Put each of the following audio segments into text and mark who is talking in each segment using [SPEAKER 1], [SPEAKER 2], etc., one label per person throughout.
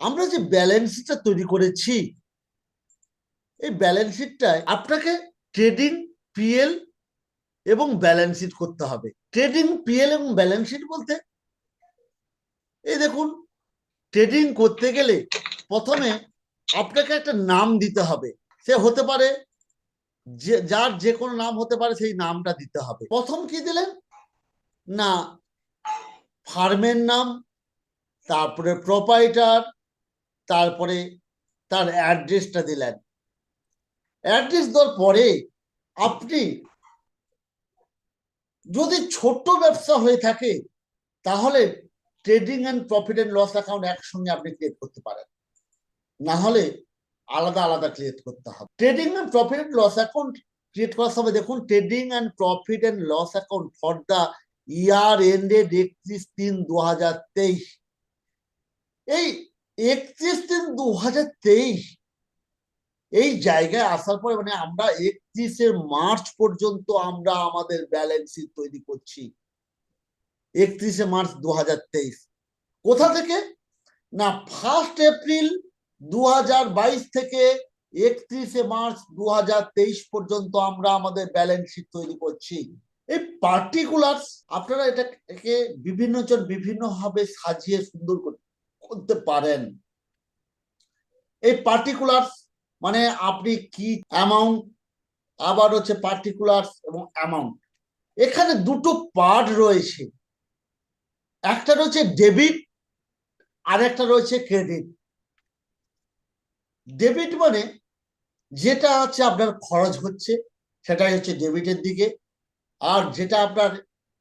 [SPEAKER 1] আমরা যে ব্যালেন্স শিটটা তৈরি করেছি, এই ব্যালেন্স শিটটায় আপনাকে ট্রেডিং, পিএল এবং ব্যালেন্স শিট করতে হবে। ট্রেডিং, পিএল এবং ব্যালেন্স শিট বলতে এই দেখুন, ট্রেডিং করতে গেলে প্রথমে আপনাকে একটা নাম দিতে হবে। সে হতে পারে যে যার যে কোনো নাম হতে পারে, সেই নামটা দিতে হবে। প্রথম কি দিলেন না, ফার্মের নাম, তারপরে প্রোপাইটার, তারপরে তার অ্যাড্রেসটা দিলেন। অ্যাড্রেস দেওয়ার পরে আপনি যদি ছোট্ট ব্যবসা হয়ে থাকে তাহলে trading and profit and loss account একসঙ্গে আপনি ক্রিয়েট করতে পারেন, না হলে আলাদা আলাদা ক্রিয়েট করতে হবে। Trading and profit and loss account create করার সময় দেখুন, trading and profit and loss account for the year ended 31/3/2023। এই 31/3/2023 এই জায়গায় আসার পরে মানে আমরা 31শে মার্চ পর্যন্ত আমরা আমাদের ব্যালেন্স শিট তৈরি করছি। 31শে মার্চ 2023 কোথা থেকে না, 1 এপ্রিল 2022 থেকে 31শে মার্চ 2023 পর্যন্ত আমরা আমাদের ব্যালেন্স শিট তৈরি করছি। এই পার্টিকুলার্স আপনারা এটাকে বিভিন্ন জন বিভিন্ন ভাবে সাজিয়ে সুন্দর করতে পারেন। এই পার্টিকুলার্স মানে আপনি কি অ্যামাউন্ট, আবার হচ্ছে পার্টিকুলার্স এবং অ্যামাউন্ট। এখানে দুটো পার্ট রয়েছে, একটা রয়েছে ডেবিট আর একটা রয়েছে ক্রেডিট। ডেবিট মানে যেটা হচ্ছে আপনার খরচ হচ্ছে সেটাই হচ্ছে ডেবিটের দিকে, আর যেটা আপনার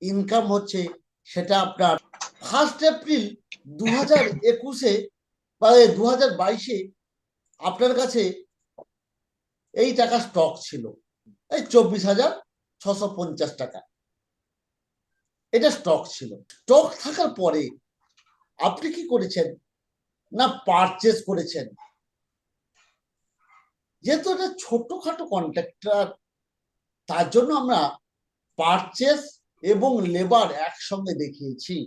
[SPEAKER 1] ইনকাম হচ্ছে সেটা আপনার 1 এপ্রিল 2021 বা 2022 আপনার কাছে এই টাকা স্টক ছিল, এই 24,650 টাকা এটা স্টক ছিল। স্টক থাকার পরে আপনি কি করেছেন না, পারচেস করেছেন। যেহেতু এটা ছোটখাটো কন্ট্রাক্টর, তার জন্য আমরা পারচেস এবং লেবার একসঙ্গে দেখিয়েছি।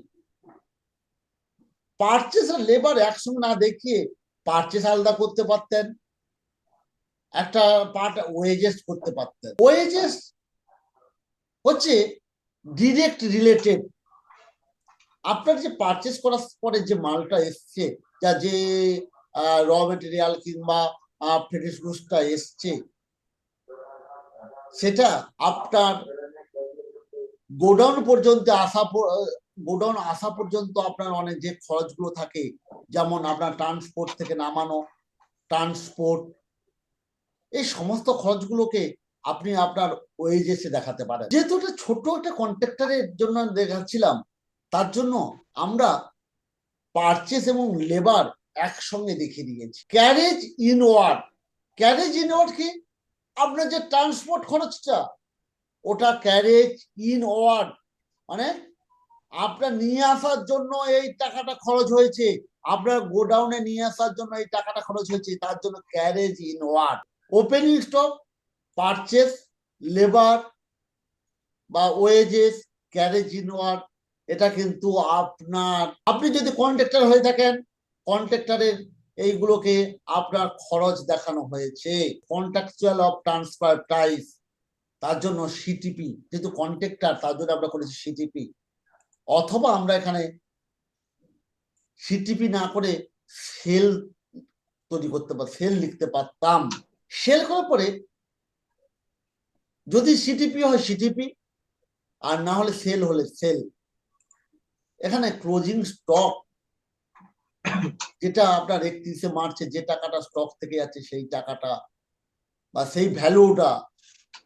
[SPEAKER 1] পারচেস আর লেবার একসঙ্গে না দেখিয়ে পারচেস আলাদা করতে পারতেন, একটা পার্ট ওয়েজেস করতে পারতেন। ওয়েজেস হচ্ছে ডিরেক্ট রিলেটেড, আপনার যে পারচেস করার পরে যে মালটা এসছে, যা যে র মেটেরিয়াল কিংবা ফিনিশ গুডসটা এসছে, সেটা আপনার গোডাউন পর্যন্ত গোডাউন আসা পর্যন্ত আপনার অনেক যে খরচগুলো থাকে, যেমন আপনার ট্রান্সপোর্ট থেকে নামানো, ট্রান্সপোর্ট, এই সমস্ত খরচগুলোকে আপনি আপনার ওয়েজেসে দেখাতে পারেন। যেহেতু এটা ছোট একটা কন্ট্রাক্টরের জন্য দেখাচ্ছিলাম, তার জন্য আমরা পারচেস এবং লেবার একসঙ্গে দেখিয়ে দিয়েছি। ক্যারেজ ইনওয়ার্ড, ক্যারেজ ইনওয়ার্ড কি, আপনার যে ট্রান্সপোর্ট খরচটা ওটা ক্যারেজ ইনওয়ার্ড, মানে আপনার নিয়ে আসার জন্য এই টাকাটা খরচ হয়েছে, আপনার গোডাউনে নিয়ে আসার জন্য এই টাকাটা খরচ হয়েছে, তার জন্য carriage inward. Opening stock, purchase, labour বা ওয়েজেস, ক্যারেজ ইনওয়ার্ড, এটা কিন্তু আপনার, আপনি যদি কন্ট্রাক্টর হয়ে থাকেন, কন্ট্রাক্টরের এইগুলোকে আপনার খরচ দেখানো হয়েছে। কন্ট্রাকচুয়াল অফ ট্রান্সফার প্রাইস, তার জন্য সিটিপি, যেহেতু কন্ট্রাক্টর তার জন্য আমরা করেছি সিটিপি, অথবা আমরা এখানে সিটিপি না করে সেল তৈরি করতে পারতাম, সেল লিখতে পারতাম। সেল করার পরে যদি সিটিপি হয় সিটিপি, আর না হলে সেল হলে সেল। এখানে ক্লোজিং স্টক, যেটা আপনার 31শে মার্চে যে টাকাটা স্টক থেকে যাচ্ছে সেই টাকাটা বা সেই ভ্যালুটা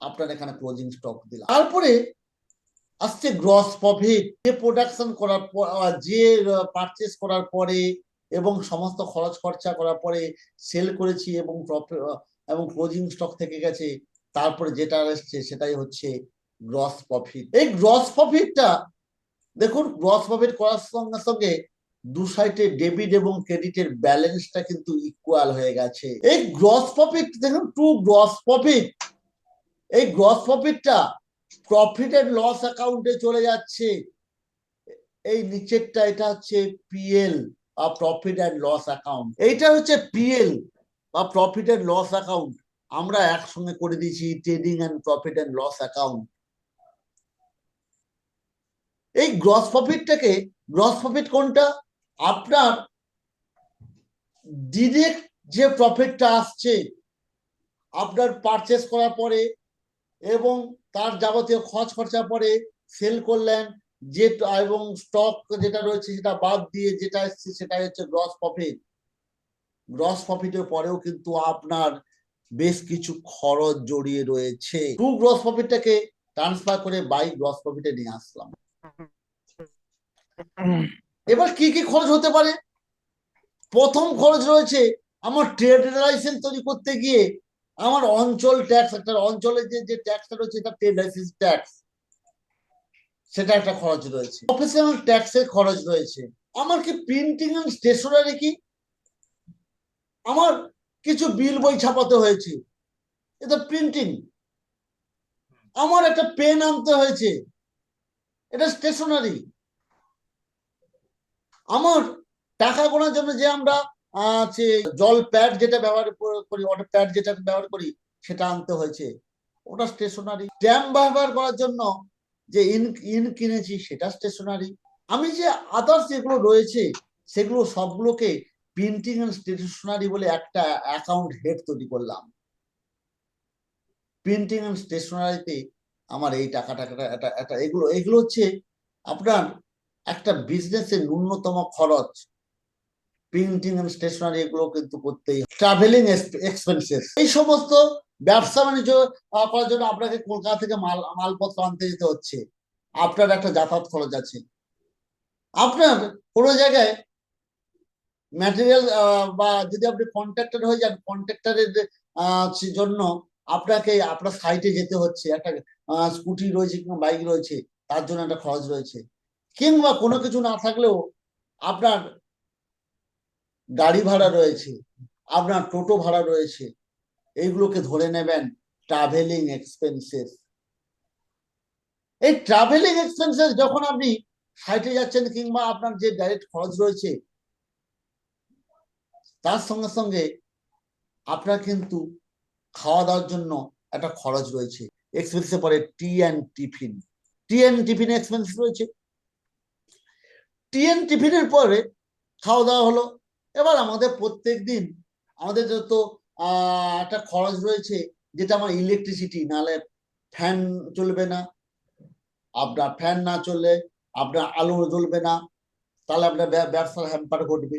[SPEAKER 1] আপনার এখানে ক্লোজিং স্টক দিলাম। তারপরে আসছে গ্রস প্রফিট, যে প্রোডাকশন করার পর, যে পারচেস করার পরে এবং সমস্ত খরচ খরচা করার পরে সেল করেছি এবং এবং ক্লোজিং স্টক থেকে গেছে, তারপরে যেটা আসছে সেটাই হচ্ছে গ্রস প্রফিট। এই গ্রস প্রফিটটা দেখুন, গ্রস প্রফিট করার সঙ্গে সঙ্গে দু সাইডে ডেবিট এবং ক্রেডিটের ব্যালেন্সটা কিন্তু ইকুয়াল হয়ে গেছে। এই গ্রস প্রফিট দেখুন, টু গ্রস প্রফিট, এই গ্রস প্রফিটটা প্রফিট এন্ড লস অ্যাকাউন্টে চলে যাচ্ছে। এই নিচেরটা এটা হচ্ছে পিএল, বা প্রফিট অ্যান্ড লস অ্যাকাউন্ট। এইটা হচ্ছে পিএল বা প্রফিট অ্যান্ড লস অ্যাকাউন্ট, আমরা একসঙ্গে করে দিয়েছি trading and profit and loss account. এই গ্রস প্রফিটটাকে, গ্রস প্রফিট কোনটা? আপনার ডিরেক্ট যে প্রফিটটা আসছে আপনার পারচেস করার পরে এবং তার যাবতীয় খরচ খরচা পরে সেল করলেন, যে এবং স্টক যেটা রয়েছে সেটা বাদ দিয়ে যেটা এসছে সেটা হচ্ছে গ্রস প্রফিট। গ্রস প্রফিটের পরেও কিন্তু আপনার বেশ কিছু খরচ জড়িয়ে রয়েছে। টু গ্রস প্রফিটটাকে ট্রান্সফার করে বাই গ্রস প্রফিটে নিয়ে আসলাম। এবার কি কি খরচ হতে পারে? প্রথম খরচ রয়েছে আমার ট্রেড লাইসেন্স তৈরি করতে গিয়ে আমার অঞ্চল ট্যাক্স, একটা অঞ্চলের যে ট্যাক্সটা রয়েছে এটা ট্রেড লাইসেন্স ট্যাক্স, সেটা একটা খরচ রয়েছে। প্রফেশনাল ট্যাক্সের খরচ রয়েছে। আমার কি প্রিন্টিং এন্ড স্টেশনারি, কি আমার কিছু বিল বই ছাপাতে হয়েছে, এটা প্রিন্টিং। আমার একটা পেন আনতে হয়েছে, এটা স্টেশনারি। আমার টাকা গোনার জন্য যে আমরা জল প্যাড যেটা ব্যবহার করি, ওয়াটার প্যাড যেটা ব্যবহার করি, সেটা আনতে হয়েছে, ওটা স্টেশনারি। স্ট্যাম্প ব্যবহার করার জন্য যে ইন কিনেছি, সেটা স্টেশনারি। আমি যে আদার্স যেগুলো রয়েছে সেগুলো সবগুলোকে প্রিন্টিং এন্ড স্টেশনারি বলে একটা অ্যাকাউন্ট হেড তৈরি করলাম। প্রিন্টিং এন্ড স্টেশনারিতে আমার এই টাকাটা এগুলো এগুলো হচ্ছে আপনার একটা বিজনেসের ন্যূনতম খরচ। প্রিন্টিং এন্ড স্টেশনারি এগুলো কিন্তু করতেই। ট্রাভেলিং এক্সপেন্সেস, এই সমস্ত ব্যবসা বাণিজ্য করার জন্য আপনাকে কলকাতা থেকে মালপত্র আনতে যেতে হচ্ছে, আপনার একটা যাতায়াত খরচ আছে। আপনার কোনো জায়গায় ম্যাটেরিয়াল বা যদি আপনি কন্ট্রাক্টর হয়ে যান, কন্ট্রাক্টরের জন্য আপনাকে আপনার সাইটে যেতে হচ্ছে, একটা স্কুটি রয়েছে কিংবা বাইক রয়েছে, তার জন্য একটা খরচ রয়েছে। কিংবা কোনো কিছু না থাকলেও আপনার গাড়ি ভাড়া রয়েছে, আপনার টোটো ভাড়া রয়েছে, এইগুলোকে ধরে নেবেন ট্রাভেলিং এক্সপেন্সেস। এই ট্রাভেলিং এক্সপেন্সেস যখন আপনি সাইটে যাচ্ছেন কিংবা আপনার যে ডাইরেক্ট খরচ রয়েছে, তার সঙ্গে সঙ্গে আপনার কিন্তু খাওয়া দাওয়ার জন্য একটা খরচ রয়েছে। এক্সপেন্সে পরে tea and tiffin, tea and tiffin expense রয়েছে। টি অ্যান্ড টিফিনের পরে খাওয়া দাওয়া হলো। এবার আমাদের প্রত্যেক দিন আমাদের যত একটা খরচ রয়েছে, যেটা আমার ইলেকট্রিসিটি, নাহলে ফ্যান চলবে না। আপনার ফ্যান না চললে আপনার আলো জ্বলবে না, তাহলে আপনার ব্যবসার হ্যাম্পার ঘটবে।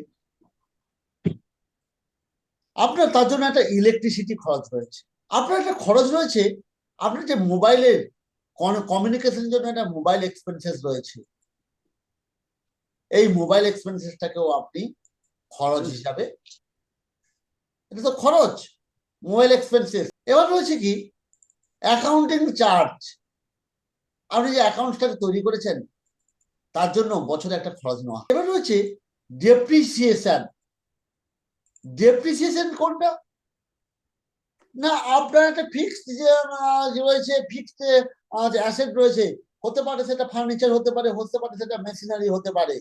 [SPEAKER 1] আপনার তার জন্য একটা ইলেকট্রিসিটি খরচ রয়েছে। আপনার একটা খরচ রয়েছে, আপনার যে মোবাইলের কমিউনিকেশনের জন্য একটা মোবাইল এক্সপেন্সেস রয়েছে। এই মোবাইল এক্সপেন্সেসটাকেও আপনি খরচ হিসাবে, এটা তো খরচ, মোবাইল এক্সপেন্সেস। এবার রয়েছে কি অ্যাকাউন্টিং চার্জ। আপনি যে অ্যাকাউন্টটাকে তৈরি করেছেন তার জন্য বছরে একটা খরচ নেওয়া। এবার রয়েছে ডেপ্রিসিয়েশন। ডেপ্রিসিয়েশন কোনটা? না, আপনার একটা ফিক্সড যে রয়েছে, ফিক্সড অ্যাসেট রয়েছে, হতে পারে সেটা ফার্নিচার, হতে পারে সেটা মেশিনারি হতে পারে।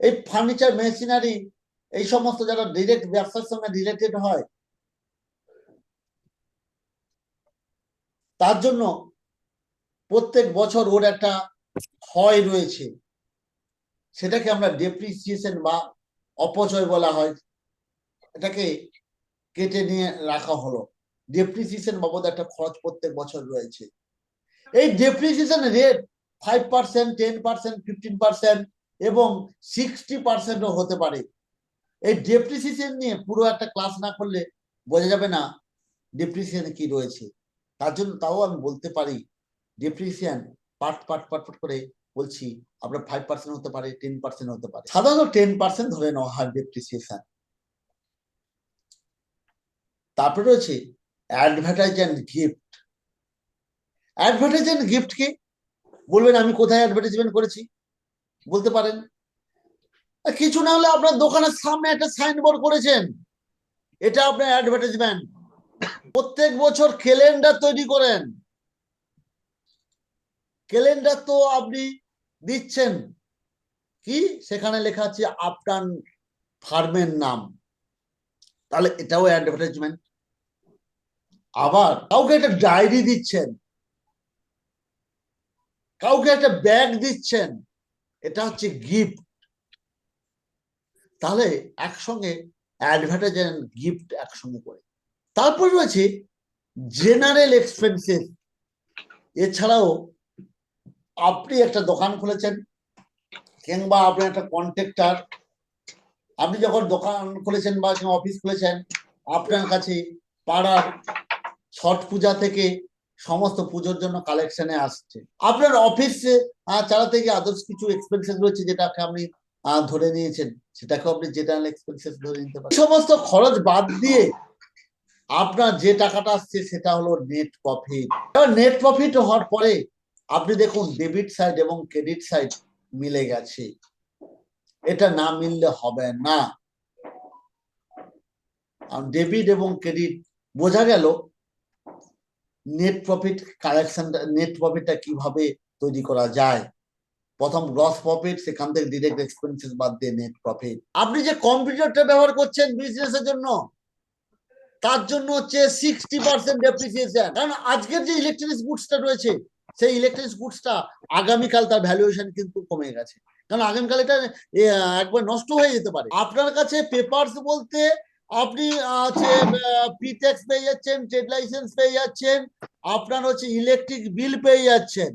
[SPEAKER 1] এই ফার্নিচার, মেশিনারি, এই সমস্ত যারা ডিরেক্ট ব্যবসার সঙ্গে রিলেটেড হয়, তার জন্য প্রত্যেক বছর ওর একটা ক্ষয় রয়েছে, সেটাকে আমরা ডেপ্রিসিয়েশন বা অপচয় বলা হয়। এটাকে কেটে নিয়ে রাখা হলো। ডেপ্রিসিয়েশন বাবদ একটা খরচ প্রত্যেক বছর রয়েছে। এই ডেপ্রিসিয়েশন রেট 5%, 10%, 15% এবং 60%ও হতে পারে। এই ডেপ্রিসিয়েশন নিয়ে পুরো একটা ক্লাস না করলে বোঝা যাবে না ডেপ্রিসিয়েশন কি রয়েছে। তার জন্য তাও আমি বলতে পারি depreciation part part part part করে বলছি। আপনার 5% হতে পারে, 10% হতে পারে। সাধারণত 10% ধরে নেওয়া হয় ডেপ্রিসিয়েশন। তারপরে রয়েছে advertise and gift. Advertise and gift কি? বলবেন আমি কোথায় অ্যাডভার্টাইজমেন্ট করেছি, বলতে পারেন। কিছু না হলে আপনার দোকানের সামনে একটা সাইনবোর্ড করেছেন, এটা আপনার অ্যাডভার্টাইজমেন্ট। প্রত্যেক বছর ক্যালেন্ডার তৈরি করেন, ক্যালেন্ডার তো আপনি দিচ্ছেন, কি সেখানে লেখা আছে আপনার ফার্মের নাম, তাহলে এটাও অ্যাডভার্টাইজমেন্ট। আবার কাউকে একটা ডায়েরি দিচ্ছেন, কাউকে একটা ব্যাগ দিচ্ছেন, এটা হচ্ছে গিফট। তাহলে একসঙ্গে অ্যাডভার্টাইজমেন্ট গিফট একসঙ্গে করে। তারপর রয়েছে জেনারেল এক্সপেন্সেস। এছাড়াও আপনি একটা দোকান খুলেছেন কিংবা আপনি একটা কন্ট্রাক্টর, আপনি যখন দোকান খুলেছেন বা অফিস খুলেছেন, আপনার কাছে পাড়ার ছট পূজা থেকে সমস্ত পুজোর জন্য কালেকশনে আসছে। আপনার অফিসে চালাতে গিয়ে আদার্স কিছু এক্সপেন্সেস রয়েছে যেটাকে আপনি ধরে নিয়েছেন, সেটাকে আপনি জেনারেল এক্সপেন্সেস ধরে নিতে পারেন। সমস্ত খরচ বাদ দিয়ে আপনার যে টাকাটা আসছে সেটা হলো নেট প্রফিট। নেট প্রফিট হওয়ার পরে আপনি দেখুন ডেবিট সাইড এবং ক্রেডিট সাইড মিলে গেছে। এটা না মিললে হবে না। ডেবিট এবং ক্রেডিট বোঝা গেল নেট প্রফিট কালেকশনটা, নেট প্রফিটটা কিভাবে তৈরি করা যায়। প্রথম গ্রস প্রফিট, সেখান থেকে ডিরেক্ট এক্সপেন্সেস বাদ দিয়ে নেট প্রফিট। আপনি যে কম্পিউটারটা ব্যবহার করছেন বিজনেসের জন্য, তার জন্য হচ্ছে 60% ডেপ্রিসিয়েশন। কারণ আজকের যে ইলেকট্রনিক্স গুডসটা রয়েছে, সেই ইলেকট্রনিক্স গুডসটা আগামীকাল তার ভ্যালুয়েশন কিন্তু কমে গেছে, কারণ আগামীকাল এটা একবার নষ্ট হয়ে যেতে পারে। আপনার কাছে পেপারস বলতে আপনি পি ট্যাক্স পেয়ে যাচ্ছেন, ট্রেড লাইসেন্স পেয়ে যাচ্ছেন, আপনার হচ্ছে ইলেকট্রিক বিল পেয়ে যাচ্ছেন,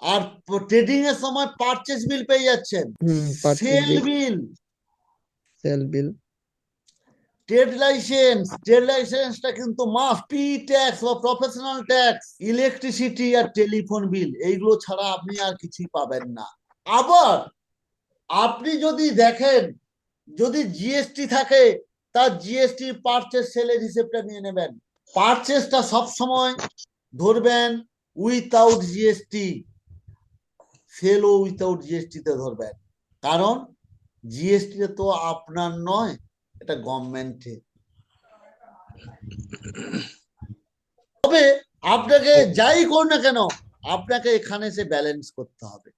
[SPEAKER 1] আর ট্রেডিং এর সময় পারচেজ বিল পেয়ে যাচ্ছেন, সেল বিল, ট্রেড লাইসেন্সটা কিন্তু মাস্ট। পি ট্যাক্স বা প্রফেশনাল ট্যাক্স, ইলেকট্রিসিটি আর টেলিফোন বিল, এইগুলো ছাড়া আপনি আর কিছুই পাবেন না। আবার আপনি যদি দেখেন, যদি জিএসটি থাকে, তার জিএসটি পারচেজ সেলের হিসেবটা নিয়ে নেবেন। পারচেজটা সবসময় ধরবেন উইথাউট জিএসটি, সেলও উইথাউট জিএসটি তে ধরবেন, কারণ জিএসটি তো আপনার নয়, এটা গভর্নমেন্টের। তবে আপনাকে যাই করুন না কেন, আপনাকে এখানে এসে ব্যালেন্স করতে হবে।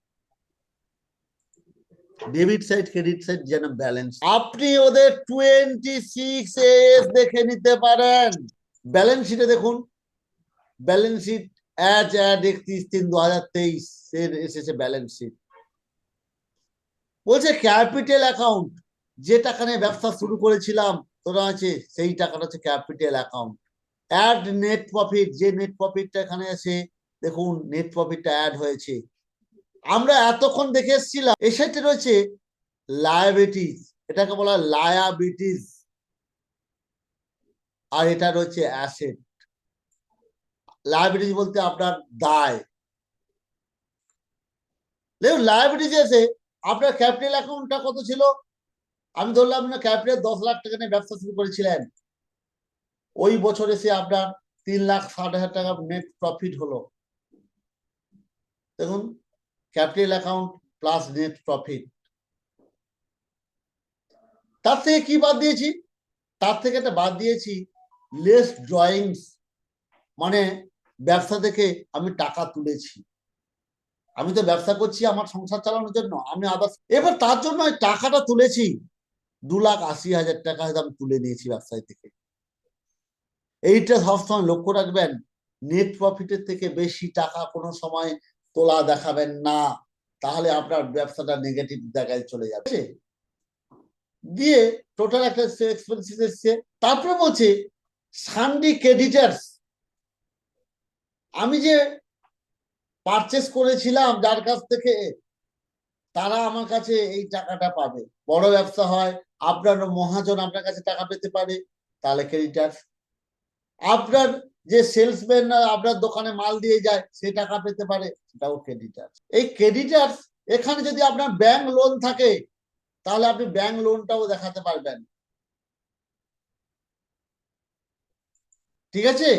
[SPEAKER 1] ডেবিট সাইড ক্রেডিট সাইড যেন ব্যালেন্স। আপনি ওদের 26 এস দেখে নিতে পারেন। ব্যালেন্স শিটে দেখুন, ব্যালেন্স শিট অ্যাড 31/3/2023 এর এসেছে ব্যালেন্স শিট। বলছে ক্যাপিটাল অ্যাকাউন্ট, যে টাকা নিয়ে ব্যবসা শুরু করেছিলাম তোরা আছে, সেই টাকাটা হচ্ছে capital account. Add net profit, যে নেট প্রফিটটা এখানে আছে দেখুন, নেট প্রফিটটা অ্যাড হয়েছে। আমরা এতক্ষণ দেখে এসেছিলাম এই সাইডে রয়েছে লায়াবিলিটিস, এটাকে বলা হয় লায়াবিলিটিস, আর এটা রয়েছে অ্যাসেট। লায়াবিলিটিস বলতে আপনার দায়। দেখুন লায়াবিলিটিস এসে আপনার ক্যাপিটাল অ্যাকাউন্টটা কত ছিল, আমি ধরলাম না ক্যাপিটাল 10 লাখ টাকা নিয়ে ব্যবসা শুরু করেছিলেন, ওই বছর এসে আপনার 3,60,000 টাকা নেট প্রফিট হলো। দেখুন capital account plus net profit. তার থেকে কি বাদ দিয়েছি, তার থেকে একটা বাদ দিয়েছি লেস ড্রয়িংস, মানে ব্যবসা থেকে আমি টাকা তুলেছি। আমি তো ব্যবসা করছি আমার সংসার চালানোর জন্য, আমি আদার্স, এবার তার জন্য টাকাটা তুলেছি 2,80,000 টাকা হয়তো আমি তুলে নিয়েছি ব্যবসায় থেকে। এইটা সবসময় লক্ষ্য রাখবেন, নেট প্রফিটের থেকে বেশি টাকা কোনো সময় তোলা দেখাবেন না, তাহলে আপনার ব্যবসাটা নেগেটিভ জায়গায় চলে যাবে। দিয়ে টোটাল একটা এক্সপেন্সেস এসছে। তারপরে বলছে সানডি ক্রেডিটার্স, আমি যে পারচেস করেছিলাম যার কাছ থেকে, তারা আমার কাছে এই টাকাটা পাবে। বড় ব্যবসা হয়, আপনার মহাজন আপনার কাছে টাকা পেতে পারে, তাহলে ক্রেডিটার্স। আপনার যে সেলসম্যান আপনার দোকানে মাল দিয়ে যায়, সে টাকা পেতে পারে, সেটাও ক্রেডিটার্স। এই ক্রেডিটার্স, এখানে যদি আপনার ব্যাংক লোন থাকে, তাহলে আপনি ব্যাংক লোনটাও দেখাতে পারবেন। ঠিক আছে,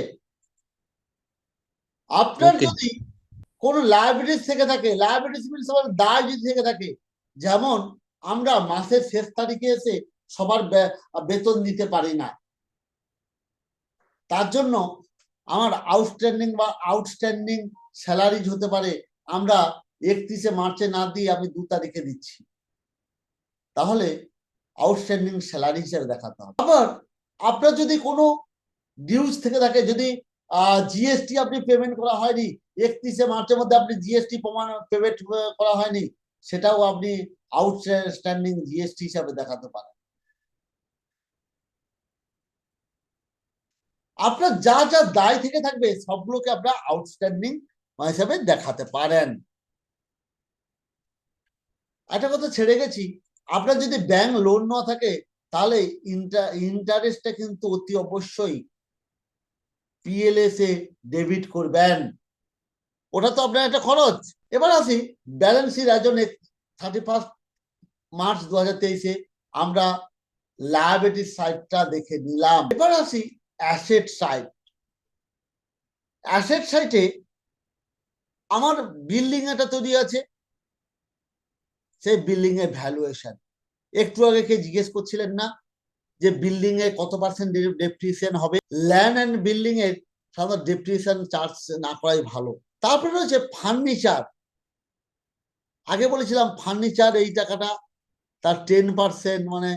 [SPEAKER 1] আপনার যদি কোন লায়াবিলিটিস থেকে থাকে, লায়াবিলিটিস মিনস আবার দায় যদি থেকে থাকে, যেমন আমরা মাসের শেষ তারিখে এসে সবার বেতন দিতে পারি না, তার জন্য আমার আউটস্ট্যান্ডিং বা আউটস্ট্যান্ডিং স্যালারিজ হতে পারে, আমরা 31 মার্চে না দিয়ে আমি 2 তারিখে দিচ্ছি, তাহলে আউটস্ট্যান্ডিং স্যালারি হিসেবে দেখাতে হবে। আবার আপনার যদি কোনো ডিউজ থেকে থাকে, যদি জিএসটি আপনি পেমেন্ট করা হয়নি, 31 মার্চের মধ্যে আপনি জিএসটি পেমেন্ট করা হয়নি, সেটাও আপনি আউটস্ট্যান্ডিং জিএসটি হিসাবে দেখাতে পারেন। আপনার যা যা দায় থেকে থাকবে সবগুলোকে আপনার আউটস্ট্যান্ডিং হিসাবে দেখাতে পারেন। একটা কথা ছেড়ে গেছি, আপনার যদি ব্যাংক লোন না থাকে তাহলে ইন্টারেস্টটা কিন্তু অতি অবশ্যই পিএলএস এ ডেবিট করবেন, ওটা তো আপনার একটা খরচ। এবার আসি balance sheet as on 31 March 2023-এ আমরা লায়াবিলিটি সাইডটা দেখে নিলাম। এবার আসি অ্যাসেট সাইড। অ্যাসেট সাইডে আমার বিল্ডিং এটা তৈরি আছে, সেই বিল্ডিং এর ভ্যালুয়েশন। একটু আগে কে জিজ্ঞেস করছিলেন না যে বিল্ডিং এ কত পার্সেন্ট ডেপ্রিসিয়েশন হবে? ল্যান্ড এন্ড বিল্ডিং এর সাধারণত ডেপ্রিসিয়েশন চার্জ না করাই ভালো। তারপরে রয়েছে ফার্নিচার। আগে বলেছিলাম ফার্নিচার এই টাকাটা তার 10%, মানে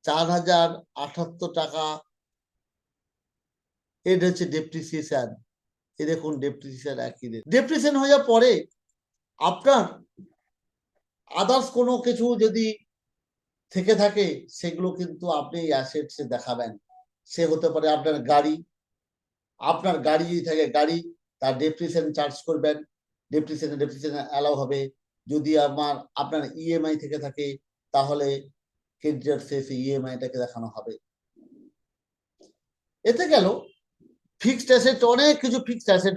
[SPEAKER 1] 4078 টাকা, এটা হচ্ছে ডেপ্রিসিয়েশন। এই দেখুন ডেপ্রিসিয়েশন একই রেট। ডেপ্রিসিয়েশন হয়ে যাওয়ার পরে আপনার আদার্স কোনো কিছু যদি থেকে থাকে সেগুলো কিন্তু আপনি অ্যাসেটসে দেখাবেন। সে হতে পারে আপনার গাড়ি, আপনার গাড়ি যদি থাকে গাড়ি, তার ডেপ্রিসিয়েশন চার্জ করবেন, ডেপ্রিসিয়েশন অ্যালাউ হবে। যদি আপনার ইএমআই থেকে থাকে তাহলে ক্রেডিটার শেষে ইএমআইটাকে দেখানো হবে। এতে গেল ফিক্সড অ্যাসেট। অনেক কিছু ফিক্সড অ্যাসেট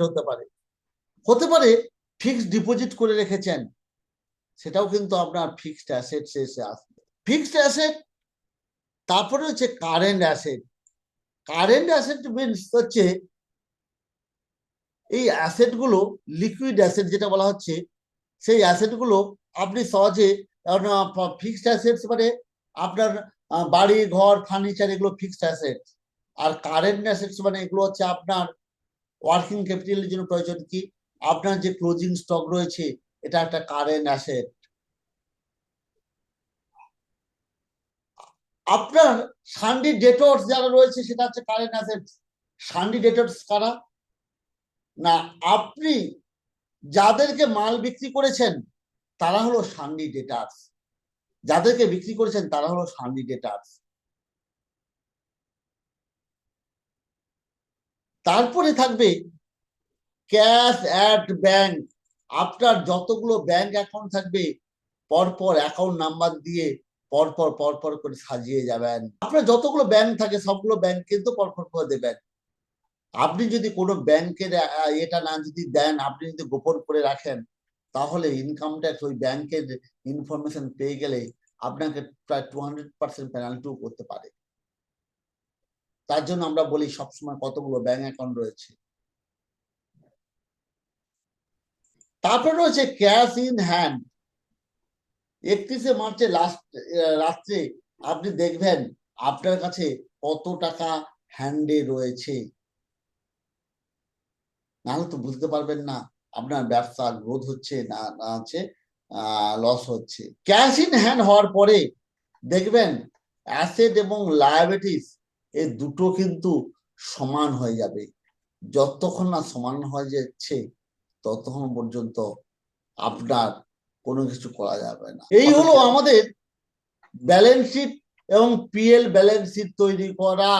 [SPEAKER 1] হতে পারে ফিক্সড ডিপোজিট করে রেখেছেন, সেটাও কিন্তু আপনার ফিক্সড অ্যাসেট শেষে আসবে। Fixed asset. তারপরে হচ্ছে current asset. Current asset means হচ্ছে এই অ্যাসেট গুলো লিকুইড অ্যাসেট যেটা বলা হচ্ছে, সেই অ্যাসেট গুলো আপনি সহজে, ফিক্সড অ্যাসেটস মানে আপনার বাড়ি ঘর ফার্নিচার এগুলো ফিক্সড অ্যাসেট, আর কারেন্ট অ্যাসেটস মানে এগুলো হচ্ছে আপনার ওয়ার্কিং ক্যাপিটালের জন্য প্রয়োজন কি, আপনার যে ক্লোজিং স্টক রয়েছে এটা একটা কারেন্ট অ্যাসেট। আপনার সান্ডি ডেটর্স যারা রয়েছে সেটা হচ্ছে কারেন্ট অ্যাসেট। সান্ডি ডেটর্স কারা না, আপনি যাদেরকে মাল বিক্রি করেছেন তারা হলো সান্ডি ডেটার্স, যাদেরকে বিক্রি করেছেন তারা হলো সান্ডি ডেটার্স। তারপরে থাকবে ক্যাশ অ্যাট ব্যাংক। আপনার যতগুলো ব্যাংক অ্যাকাউন্ট থাকবে পরপর অ্যাকাউন্ট নাম্বার দিয়ে পরপর করে সাজিয়ে যাবেন। আপনার যতগুলো ব্যাংক থাকে সবগুলো ব্যাংক কিন্তু পরপর করে দেবেন। আপনি যদি কোনো ব্যাংকের এটা না যদি দেন, আপনি যদি গোপন করে রাখেন, তাহলে ইনকাম ট্যাক্স ওই ব্যাংকের ইনফরমেশন পেয়ে গেলে আপনাকে প্রায় 200% পেনাল্টিও করতে পারে। তার জন্য আমরা বলি সবসময় কতগুলো ব্যাংক অ্যাকাউন্ট রয়েছে। তারপরে রয়েছে ক্যাশ ইন হ্যান্ড। 31 মার্চে রাত্রে আপনি দেখবেন আপনার কাছে কত টাকা হ্যান্ডে রয়েছে, নাহলে তো বুঝতে পারবেন না আপনার ব্যবসা গ্রোথ হচ্ছে না আছে লস হচ্ছে। ক্যাশ ইন হ্যান্ড হওয়ার পরে দেখবেন অ্যাসেট এবং লায়াবিলিটিস এই দুটো কিন্তু সমান হয়ে যাবে। যতক্ষণ না সমান হয়ে যাচ্ছে ততক্ষণ পর্যন্ত আপনার কোনো কিছু করা যাবে না। এই হলো আমাদের ব্যালেন্স শিট এবং পিএল ব্যালেন্স শিট তৈরি করা।